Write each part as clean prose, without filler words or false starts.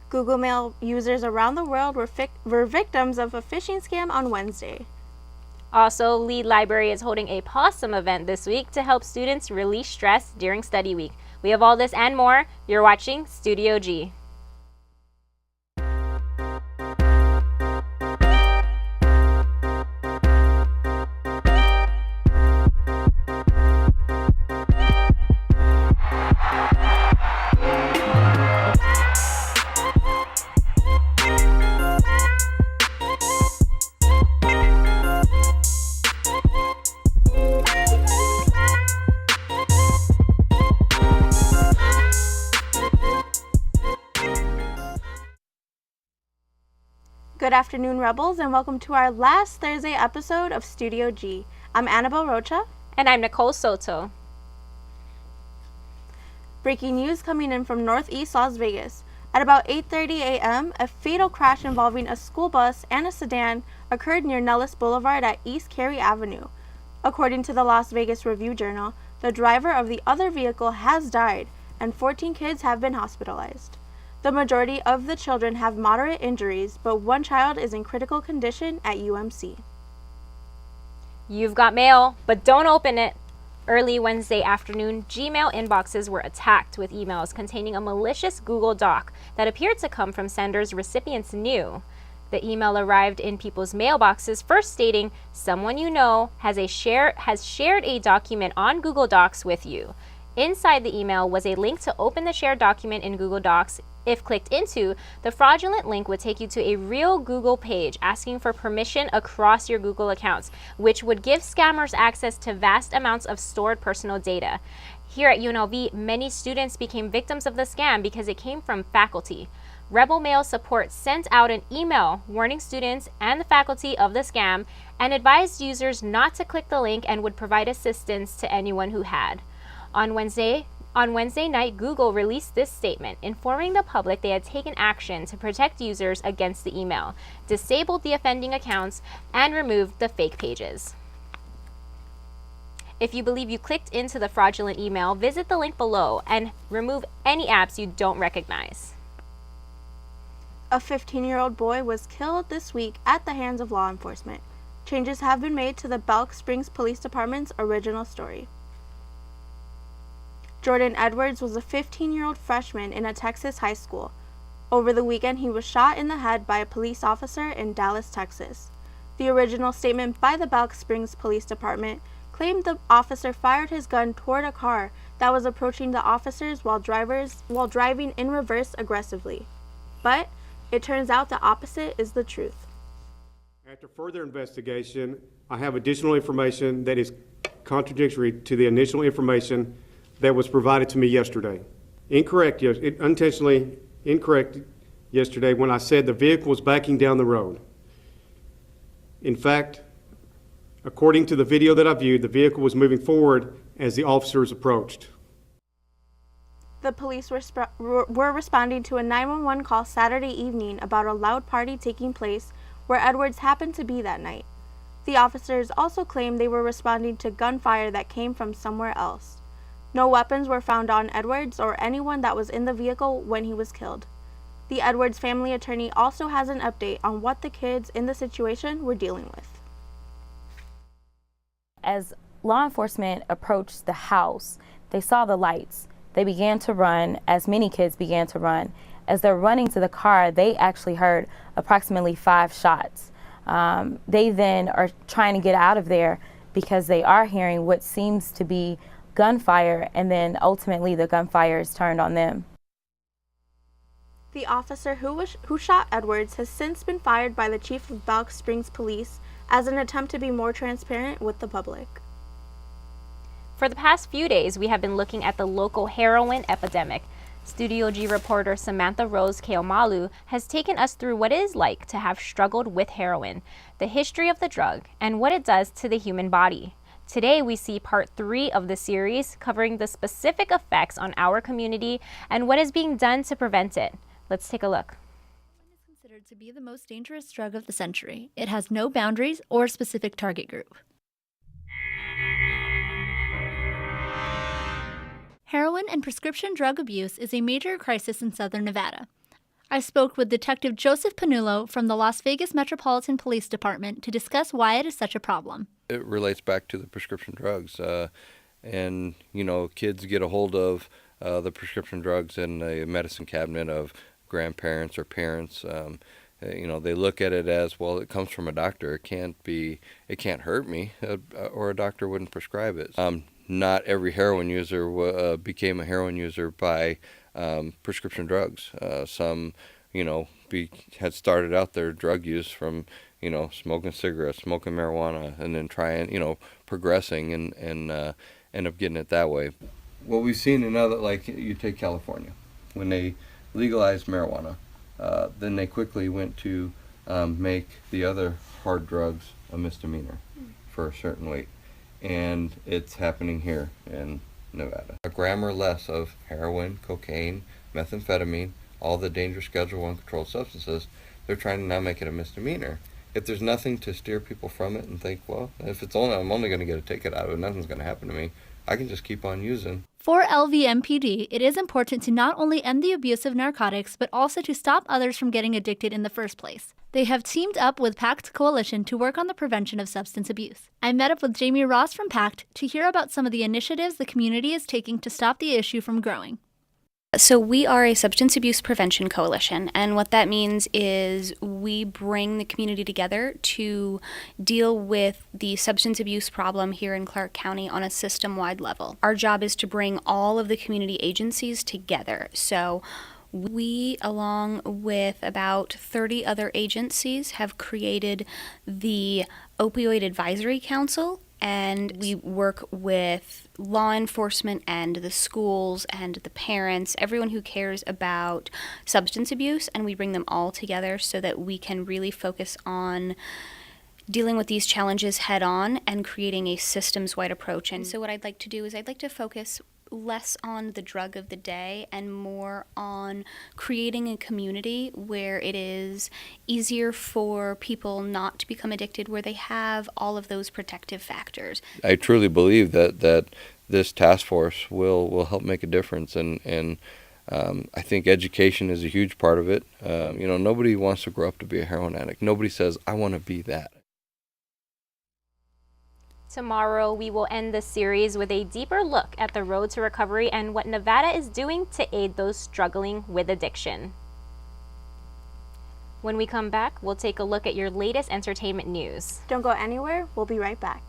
Google Mail users around the world were victims of a phishing scam on Wednesday. Also, Lead Library is holding a paw-some event this week to help students release stress during study week. We have all this and more. You're watching Studio G. Good afternoon, Rebels, and welcome to our last Thursday episode of Studio G. I'm Annabelle Rocha. And I'm Nicole Soto. Breaking news coming in from Northeast Las Vegas. At about 8:30 a.m., a fatal crash involving a school bus and a sedan occurred near Nellis Boulevard at East Cary Avenue. According to the Las Vegas Review-Journal, the driver of the other vehicle has died, and 14 kids have been hospitalized. The majority of the children have moderate injuries, but one child is in critical condition at UMC. You've got mail, but don't open it. Early Wednesday afternoon, Gmail inboxes were attacked with emails containing a malicious Google Doc that appeared to come from senders recipients knew. The email arrived in people's mailboxes, first stating, "Someone you know has shared a document on Google Docs with you." Inside the email was a link to open the shared document in Google Docs. If clicked into, the fraudulent link would take you to a real Google page asking for permission across your Google accounts, which would give scammers access to vast amounts of stored personal data. Here at UNLV, many students became victims of the scam because it came from faculty. Rebel Mail Support sent out an email warning students and the faculty of the scam and advised users not to click the link and would provide assistance to anyone who had. On Wednesday night, Google released this statement, informing the public they had taken action to protect users against the email, disabled the offending accounts, and removed the fake pages. If you believe you clicked into the fraudulent email, visit the link below and remove any apps you don't recognize. A 15-year-old boy was killed this week at the hands of law enforcement. Changes have been made to the Belk Springs Police Department's original story. Jordan Edwards was a 15-year-old freshman in a Texas high school. Over the weekend, he was shot in the head by a police officer in Dallas, Texas. The original statement by the Belk Springs Police Department claimed the officer fired his gun toward a car that was approaching the officers while driving in reverse aggressively. But it turns out the opposite is the truth. After further investigation, I have additional information that is contradictory to the initial information that was provided to me yesterday. Unintentionally incorrect yesterday when I said the vehicle was backing down the road. In fact, according to the video that I viewed, the vehicle was moving forward as the officers approached. The police were responding to a 911 call Saturday evening about a loud party taking place where Edwards happened to be that night. The officers also claimed they were responding to gunfire that came from somewhere else. No weapons were found on Edwards or anyone that was in the vehicle when he was killed. The Edwards family attorney also has an update on what the kids in the situation were dealing with. As law enforcement approached the house, they saw the lights. They began to run, as many kids began to run. As they're running to the car, they actually heard approximately 5 shots. They then are trying to get out of there because they are hearing what seems to be gunfire, and then ultimately the gunfire is turned on them. The officer who shot Edwards has since been fired by the chief of Belk Springs Police as an attempt to be more transparent with the public. For the past few days, we have been looking at the local heroin epidemic. Studio G reporter Samantha Rose Keomalu has taken us through what it is like to have struggled with heroin, the history of the drug, and what it does to the human body. Today, we see part 3 of the series covering the specific effects on our community and what is being done to prevent it. Let's take a look. Heroin is considered to be the most dangerous drug of the century. It has no boundaries or specific target group. Heroin and prescription drug abuse is a major crisis in southern Nevada. I spoke with Detective Joseph Panullo from the Las Vegas Metropolitan Police Department to discuss why it is such a problem. It relates back to the prescription drugs. And, you know, kids get a hold of the prescription drugs in a medicine cabinet of grandparents or parents. You know, they look at it as, well, it comes from a doctor. It can't hurt me, or a doctor wouldn't prescribe it. Not every heroin user became a heroin user by prescription drugs. Some, you know, had started out their drug use from, you know, smoking cigarettes, smoking marijuana, and then trying, you know, progressing and end up getting it that way. What we've seen in other, like you take California, when they legalized marijuana, then they quickly went to make the other hard drugs a misdemeanor for a certain weight. And it's happening here in Nevada. A gram or less of heroin, cocaine, methamphetamine, all the dangerous Schedule I controlled substances, they're trying to now make it a misdemeanor. If there's nothing to steer people from it and think, well, if I'm only going to get a ticket out of it, nothing's going to happen to me, I can just keep on using. For LVMPD, it is important to not only end the abuse of narcotics, but also to stop others from getting addicted in the first place. They have teamed up with PACT Coalition to work on the prevention of substance abuse. I met up with Jamie Ross from PACT to hear about some of the initiatives the community is taking to stop the issue from growing. So we are a substance abuse prevention coalition, and what that means is we bring the community together to deal with the substance abuse problem here in Clark County on a system-wide level. Our job is to bring all of the community agencies together. So we, along with about 30 other agencies, have created the Opioid Advisory Council, and we work with law enforcement and the schools and the parents, everyone who cares about substance abuse, and we bring them all together so that we can really focus on dealing with these challenges head on and creating a systems-wide approach. And so what I'd like to do is I'd like to focus less on the drug of the day and more on creating a community where it is easier for people not to become addicted, where they have all of those protective factors. I truly believe that this task force will help make a difference, and I think education is a huge part of it. You know, nobody wants to grow up to be a heroin addict. Nobody says, I want to be that. Tomorrow, we will end this series with a deeper look at the road to recovery and what Nevada is doing to aid those struggling with addiction. When we come back, we'll take a look at your latest entertainment news. Don't go anywhere. We'll be right back.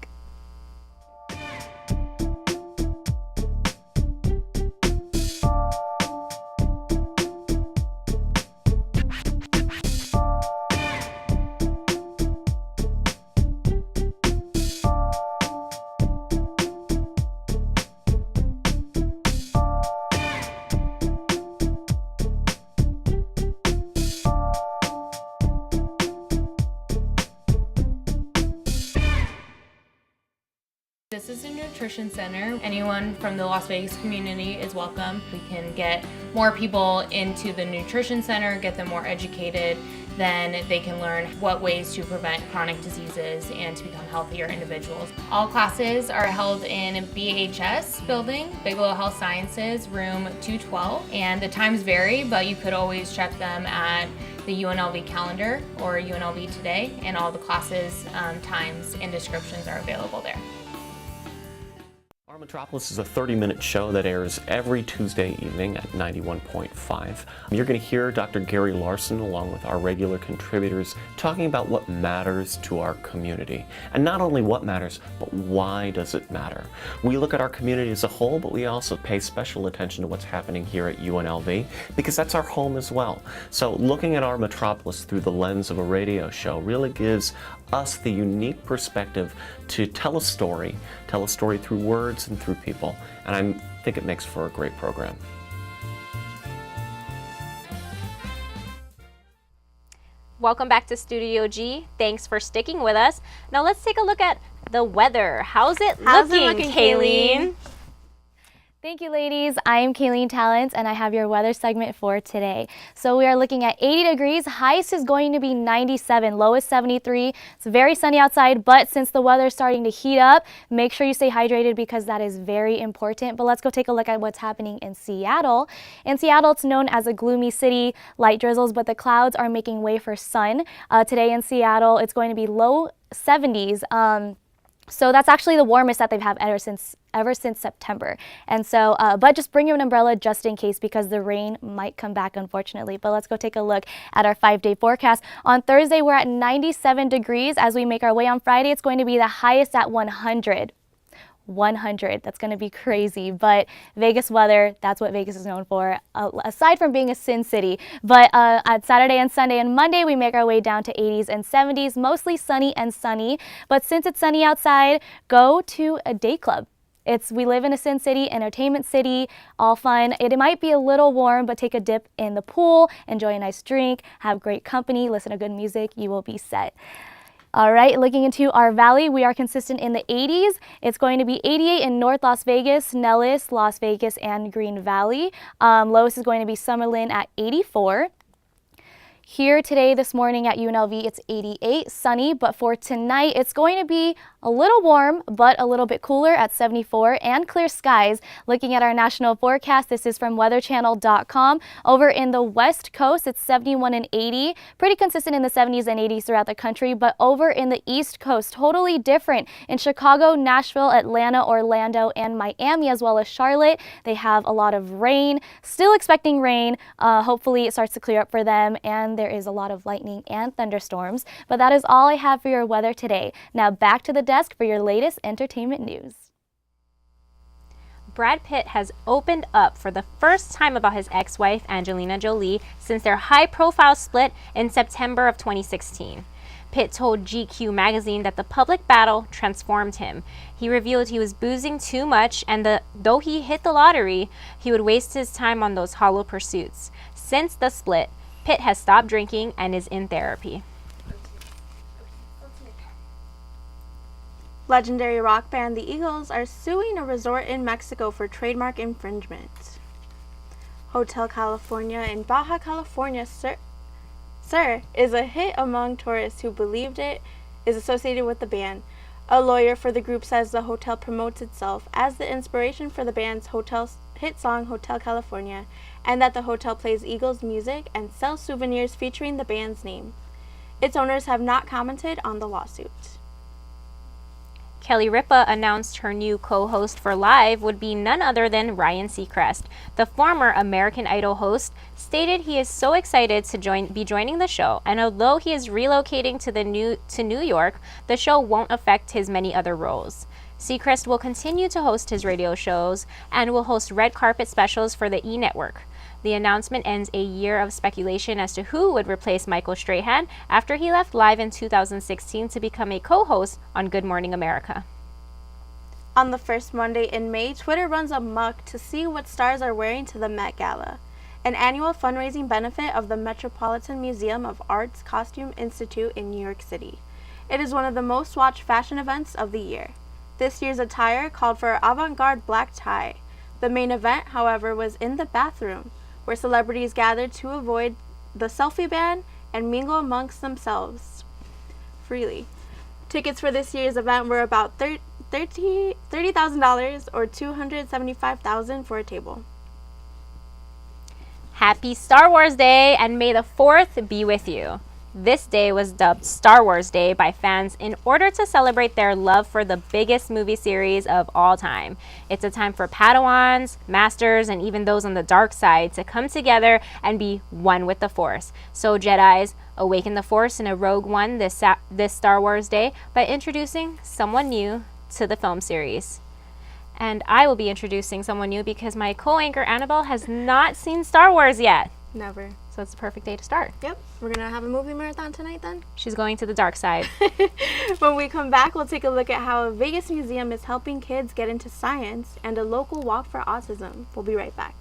This is a nutrition center. Anyone from the Las Vegas community is welcome. We can get more people into the nutrition center, get them more educated, then they can learn what ways to prevent chronic diseases and to become healthier individuals. All classes are held in BHS building, Bigelow Health Sciences, room 212, and the times vary, but you could always check them at the UNLV calendar or UNLV Today, and all the classes, times, and descriptions are available there. Our Metropolis is a 30-minute show that airs every Tuesday evening at 91.5. You're going to hear Dr. Gary Larson along with our regular contributors talking about what matters to our community. And not only what matters, but why does it matter? We look at our community as a whole, but we also pay special attention to what's happening here at UNLV because that's our home as well. So looking at our Metropolis through the lens of a radio show really gives us the unique perspective to tell a story through words and through people, and I think it makes for a great program. Welcome back to Studio G. Thanks for sticking with us. Now let's take a look at the weather. How's it looking, Kayleen? Thank you, ladies. I am Kayleen Talents, and I have your weather segment for today. So we are looking at 80 degrees. Highest is going to be 97, lowest 73. It's very sunny outside, but since the weather is starting to heat up, make sure you stay hydrated because that is very important. But let's go take a look at what's happening in Seattle. In Seattle, it's known as a gloomy city, light drizzles, but the clouds are making way for sun. Today in Seattle, it's going to be low 70s. So that's actually the warmest that they've had ever since September. And so, but just bring an umbrella just in case because the rain might come back, unfortunately. But let's go take a look at our 5-day forecast. On Thursday, we're at 97 degrees. As we make our way on Friday, it's going to be the highest at 100. 100. That's going to be crazy, but Vegas weather, that's what Vegas is known for, aside from being a sin city. But at Saturday and Sunday and Monday, we make our way down to 80s and 70s, mostly sunny and sunny. But since it's sunny outside, go to a day club. We live in a sin city, entertainment city, all fun. It might be a little warm, but take a dip in the pool, enjoy a nice drink, have great company, listen to good music, you will be set. All right, looking into our valley, we are consistent in the 80s. It's going to be 88 in North Las Vegas, Nellis, Las Vegas, and Green Valley. Lowest is going to be Summerlin at 84. Here today, this morning at UNLV, it's 88, sunny, but for tonight, it's going to be a little warm, but a little bit cooler at 74 and clear skies. Looking at our national forecast, this is from weatherchannel.com. Over in the West Coast, it's 71 and 80, pretty consistent in the 70s and 80s throughout the country, but over in the East Coast, totally different. In Chicago, Nashville, Atlanta, Orlando, and Miami, as well as Charlotte, they have a lot of rain. Still expecting rain. Hopefully, it starts to clear up for them, and there is a lot of lightning and thunderstorms. But that is all I have for your weather today. Now back to the desk for your latest entertainment news. Brad Pitt has opened up for the first time about his ex-wife Angelina Jolie since their high-profile split in September of 2016. Pitt told GQ magazine that the public battle transformed him. He revealed he was boozing too much and though he hit the lottery, he would waste his time on those hollow pursuits. Since the split, Pitt has stopped drinking and is in therapy. Legendary rock band The Eagles are suing a resort in Mexico for trademark infringement. Hotel California in Baja California, Sir is a hit among tourists who believed it is associated with the band. A lawyer for the group says the hotel promotes itself as the inspiration for the band's hit song Hotel California, and that the hotel plays Eagles music and sells souvenirs featuring the band's name. Its owners have not commented on the lawsuit. Kelly Ripa announced her new co-host for Live would be none other than Ryan Seacrest. The former American Idol host stated he is so excited to be joining the show, and although he is relocating to New York, the show won't affect his many other roles. Seacrest will continue to host his radio shows and will host red carpet specials for the E! Network. The announcement ends a year of speculation as to who would replace Michael Strahan after he left Live in 2016 to become a co-host on Good Morning America. On the first Monday in May, Twitter runs amok to see what stars are wearing to the Met Gala, an annual fundraising benefit of the Metropolitan Museum of Art's Costume Institute in New York City. It is one of the most watched fashion events of the year. This year's attire called for an avant-garde black tie. The main event, however, was in the bathroom, where celebrities gathered to avoid the selfie ban and mingle amongst themselves freely. Tickets for this year's event were about $30,000 or $275,000 for a table. Happy Star Wars Day, and may the 4th be with you. This day was dubbed Star Wars Day by fans in order to celebrate their love for the biggest movie series of all time. It's a time for Padawans, Masters, and even those on the dark side to come together and be one with the Force. So Jedis, awaken the Force in a Rogue One this Star Wars Day by introducing someone new to the film series. And I will be introducing someone new because my co-anchor Annabelle has not seen Star Wars yet. Never. So it's the perfect day to start. Yep. We're going to have a movie marathon tonight then? She's going to the dark side. When we come back, we'll take a look at how a Vegas museum is helping kids get into science and a local walk for autism. We'll be right back.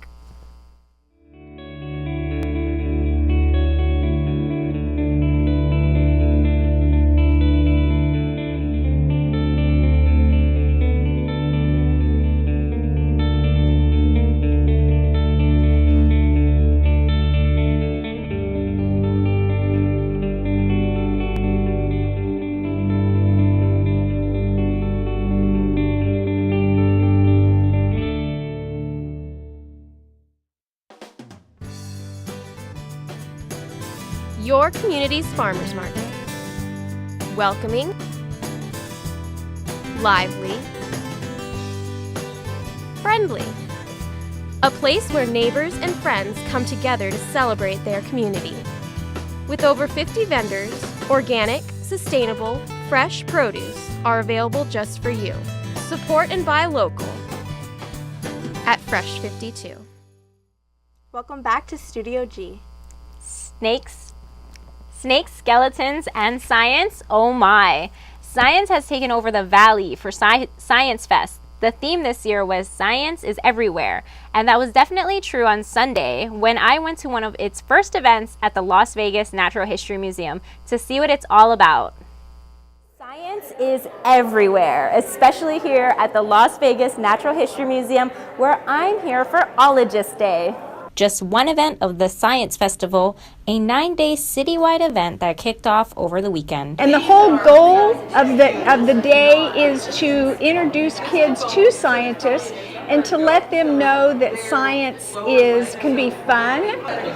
your community's farmers market. Welcoming, lively, friendly. A place where neighbors and friends come together to celebrate their community. With over 50 vendors, organic, sustainable, fresh produce are available just for you. Support and buy local at Fresh 52. Welcome back to Studio G. Snakes, skeletons, and science. Oh my. Science has taken over the valley for Science Fest. The theme this year was Science is Everywhere, and that was definitely true on Sunday when I went to one of its first events at the Las Vegas Natural History Museum to see what it's all about. Science is everywhere, especially here at the Las Vegas Natural History Museum, where I'm here for Ologist Day. Just one event of the Science Festival, a 9-day citywide event that kicked off over the weekend. And the whole goal of the day is to introduce kids to scientists and to let them know that science can be fun,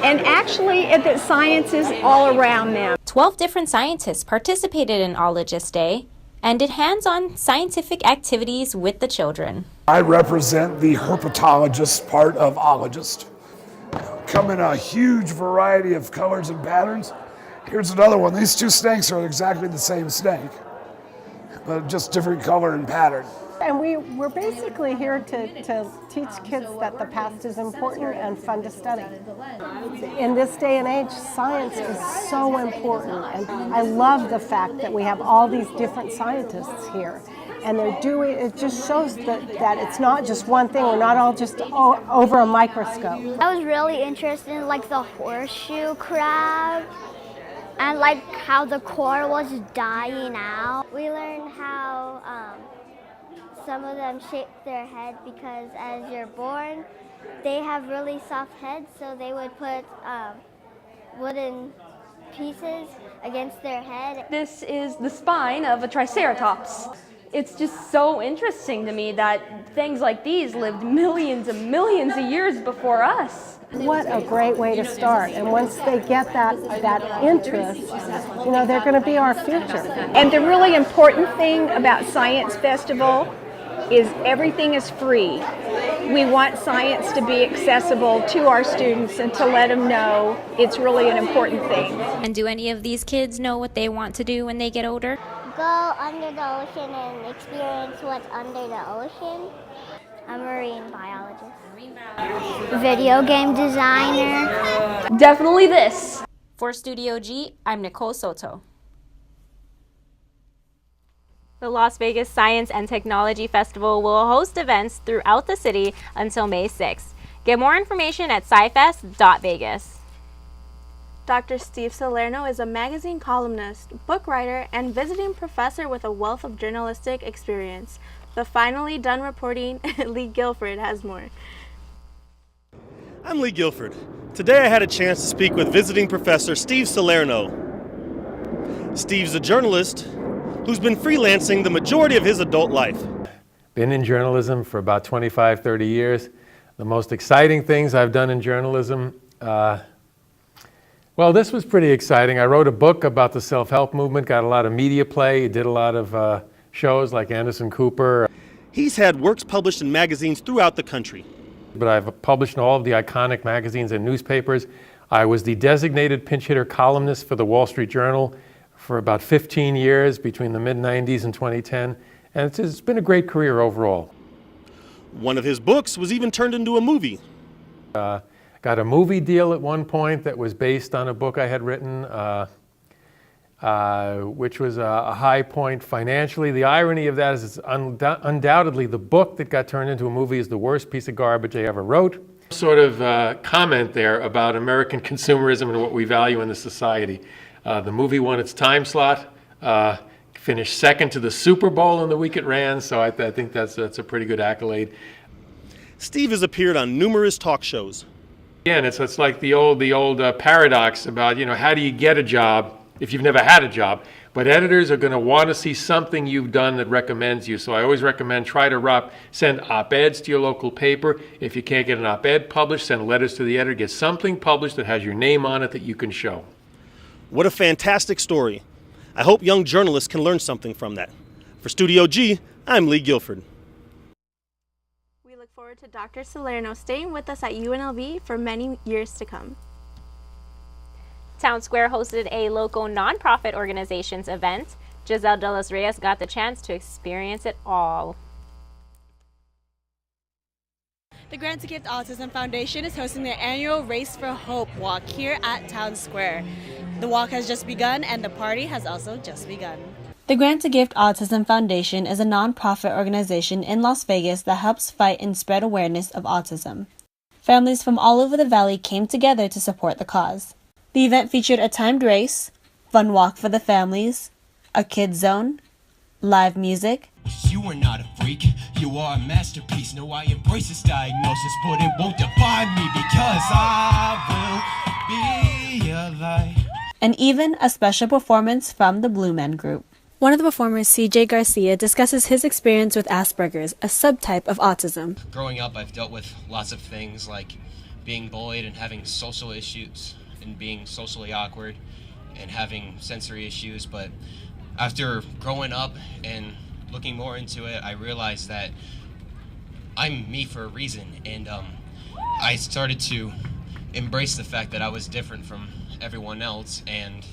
and actually that science is all around them. 12 different scientists participated in Ologist Day and did hands-on scientific activities with the children. I represent the herpetologist part of Ologist. Come in a huge variety of colors and patterns. Here's another one. These two snakes are exactly the same snake, but just different color and pattern. And we're basically here to teach kids that the past is important and fun to study. In this day and age, science is so important, and I love the fact that we have all these different scientists here. And they're doing, it just shows that it's not just one thing, we're not all just over a microscope. I was really interested in like the horseshoe crab and like how the coral was dying out. We learned how some of them shape their head because as you're born, they have really soft heads, so they would put wooden pieces against their head. This is the spine of a triceratops. It's just so interesting to me that things like these lived millions and millions of years before us. What a great way to start. And once they get that interest, they're going to be our future. And the really important thing about Science Festival is everything is free. We want science to be accessible to our students and to let them know it's really an important thing. And do any of these kids know what they want to do when they get older? Go under the ocean and experience what's under the ocean. A marine biologist. Video game designer. Definitely this. For Studio G, I'm Nicole Soto. The Las Vegas Science and Technology Festival will host events throughout the city until May 6th. Get more information at scifest.vegas. Dr. Steve Salerno is a magazine columnist, book writer, and visiting professor with a wealth of journalistic experience. The finally done reporting, Lee Guilford has more. I'm Lee Guilford. Today I had a chance to speak with visiting professor Steve Salerno. Steve's a journalist who's been freelancing the majority of his adult life. Been in journalism for about 25, 30 years. The most exciting things I've done in journalism, well, this was pretty exciting. I wrote a book about the self-help movement, got a lot of media play, did a lot of shows like Anderson Cooper. He's had works published in magazines throughout the country. But I've published in all of the iconic magazines and newspapers. I was the designated pinch hitter columnist for the Wall Street Journal for about 15 years between the mid-90s and 2010, and it's been a great career overall. One of his books was even turned into a movie. Got a movie deal at one point that was based on a book I had written, which was a high point financially. The irony of that is it's undoubtedly the book that got turned into a movie is the worst piece of garbage I ever wrote. Sort of comment there about American consumerism and what we value in the society. The movie won its time slot, finished second to the Super Bowl in the week it ran, so I think that's a pretty good accolade. Steve has appeared on numerous talk shows. Again, it's like the old paradox about, how do you get a job if you've never had a job? But editors are going to want to see something you've done that recommends you. So I always recommend send op-eds to your local paper. If you can't get an op-ed published, send letters to the editor. Get something published that has your name on it that you can show. What a fantastic story. I hope young journalists can learn something from that. For Studio G, I'm Lee Guilford. We look forward to Dr. Salerno staying with us at UNLV for many years to come. Town Square hosted a local nonprofit organization's event. Giselle De Los Reyes got the chance to experience it all. The Grant to Gift Autism Foundation is hosting their annual Race for Hope walk here at Town Square. The walk has just begun and the party has also just begun. The Grant to Gift Autism Foundation is a nonprofit organization in Las Vegas that helps fight and spread awareness of autism. Families from all over the valley came together to support the cause. The event featured a timed race, fun walk for the families, a kids zone, live music. You are not a freak, you are a masterpiece. No, I embrace this diagnosis, but it won't define me because I will be alive. And even a special performance from the Blue Men Group. One of the performers, CJ Garcia, discusses his experience with Asperger's, a subtype of autism. Growing up, I've dealt with lots of things like being bullied and having social issues and being socially awkward and having sensory issues, but after growing up and looking more into it, I realized that I'm me for a reason, and I started to embrace the fact that I was different from everyone else, and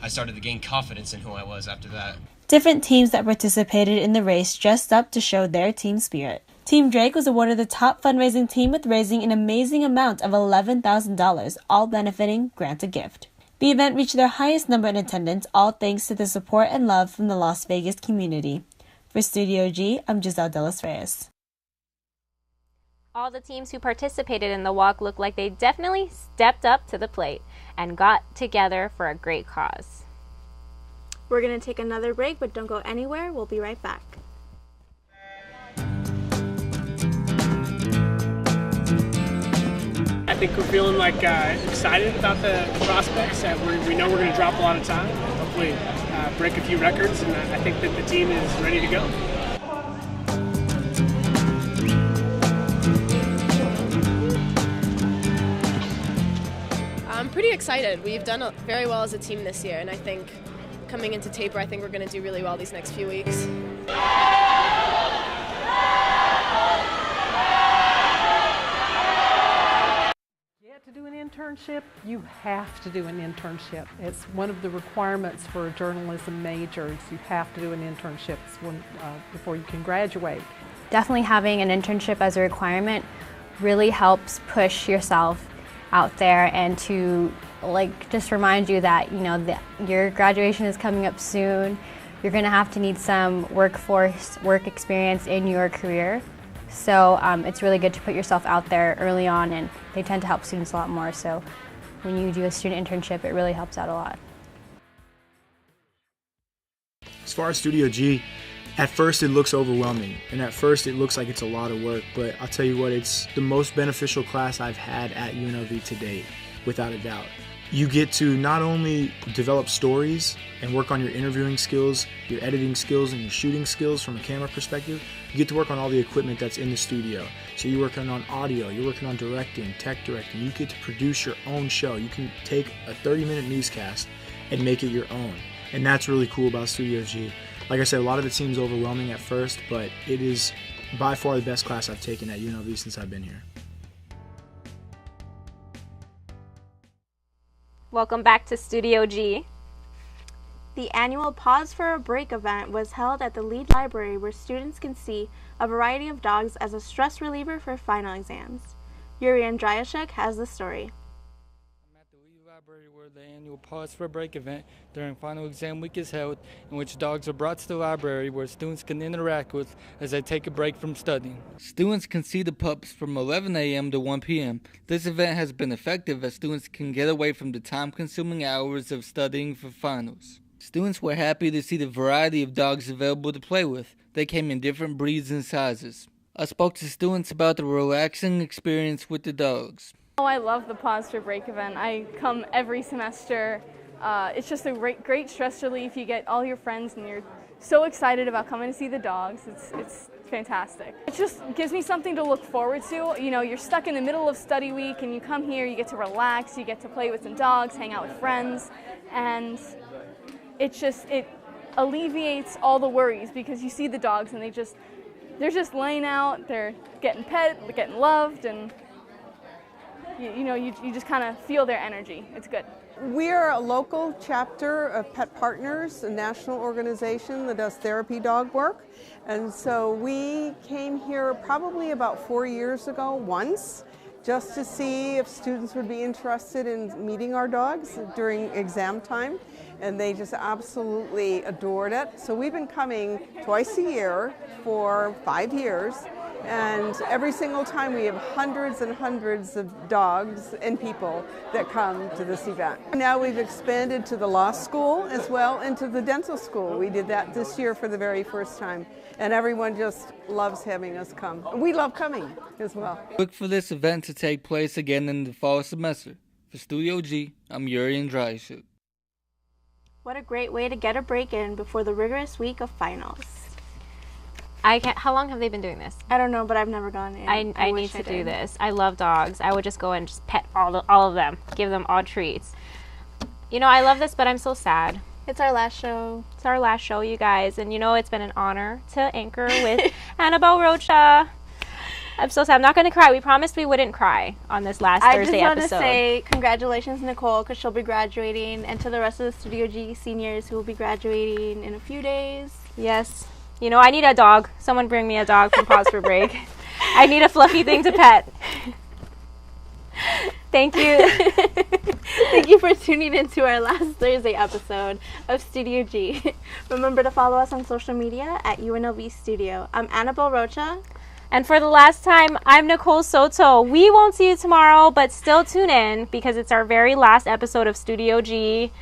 I started to gain confidence in who I was after that. Different teams that participated in the race dressed up to show their team spirit. Team Drake was awarded the top fundraising team with raising an amazing amount of $11,000, all benefiting Grant a Gift. The event reached their highest number in attendance, all thanks to the support and love from the Las Vegas community. For Studio G, I'm Giselle De Los Reyes. All the teams who participated in the walk looked like they definitely stepped up to the plate and got together for a great cause. We're going to take another break, but don't go anywhere. We'll be right back. I think we're feeling like excited about the prospects. We know we're going to drop a lot of time, hopefully break a few records, and I think that the team is ready to go. I'm pretty excited. We've done very well as a team this year, and I think coming into taper, I think we're going to do really well these next few weeks. To do an internship, you have to do an internship. It's one of the requirements for a journalism major. You have to do an internship before you can graduate. Definitely having an internship as a requirement really helps push yourself out there and to just remind you that your graduation is coming up soon. You're going to have to need some work experience in your career. So it's really good to put yourself out there early on, and they tend to help students a lot more. So when you do a student internship, it really helps out a lot. As far as Studio G, at first it looks overwhelming, and at first it looks like it's a lot of work, but I'll tell you what, it's the most beneficial class I've had at UNLV to date, without a doubt. You get to not only develop stories and work on your interviewing skills, your editing skills, and your shooting skills from a camera perspective, you get to work on all the equipment that's in the studio. So you're working on audio, you're working on directing, tech directing. You get to produce your own show. You can take a 30-minute newscast and make it your own. And that's really cool about Studio G. Like I said, a lot of it seems overwhelming at first, but it is by far the best class I've taken at UNLV since I've been here. Welcome back to Studio G. The annual Pause for a Break event was held at the Lead Library, where students can see a variety of dogs as a stress reliever for final exams. Yuri Andryashek has the story. Library, where the annual Pause for a Break event during final exam week is held, in which dogs are brought to the library where students can interact with as they take a break from studying. Students can see the pups from 11 a.m. to 1 p.m. This event has been effective as students can get away from the time-consuming hours of studying for finals. Students were happy to see the variety of dogs available to play with. They came in different breeds and sizes. I spoke to students about the relaxing experience with the dogs. Oh, I love the Pause for Break event. I come every semester. It's just a great stress relief. You get all your friends and your so excited about coming to see the dogs. It's fantastic. It just gives me something to look forward to. You know, you're stuck in the middle of study week and you come here, you get to relax, you get to play with some dogs, hang out with friends, and it alleviates all the worries because you see the dogs and they're just laying out, they're getting pet, they're getting loved, and you just kind of feel their energy. It's good. We're a local chapter of Pet Partners, a national organization that does therapy dog work. And so we came here probably about 4 years ago once, just to see if students would be interested in meeting our dogs during exam time. And they just absolutely adored it. So we've been coming twice a year for 5 years. And every single time we have hundreds and hundreds of dogs and people that come to this event. Now we've expanded to the law school as well and to the dental school. We did that this year for the very first time. And everyone just loves having us come. We love coming as well. Look for this event to take place again in the fall semester. For Studio G, I'm Yuri Andrashuk. What a great way to get a break in before the rigorous week of finals. How long have they been doing this? I don't know, but I've never gone in. I need to do this. I love dogs. I would just go and just pet all of them, give them all treats. You know, I love this, but I'm so sad. It's our last show. It's our last show, you guys. And you know, it's been an honor to anchor with Annabelle Rocha. I'm so sad. I'm not going to cry. We promised we wouldn't cry on this last Thursday episode. I just want to say congratulations, Nicole, because she'll be graduating, and to the rest of the Studio G seniors who will be graduating in a few days. Yes. You know, I need a dog. Someone bring me a dog from Pause for Break. I need a fluffy thing to pet. Thank you. Thank you for tuning into our last Thursday episode of Studio G. Remember to follow us on social media at UNLV Studio. I'm Annabelle Rocha. And for the last time, I'm Nicole Soto. We won't see you tomorrow, but still tune in because it's our very last episode of Studio G.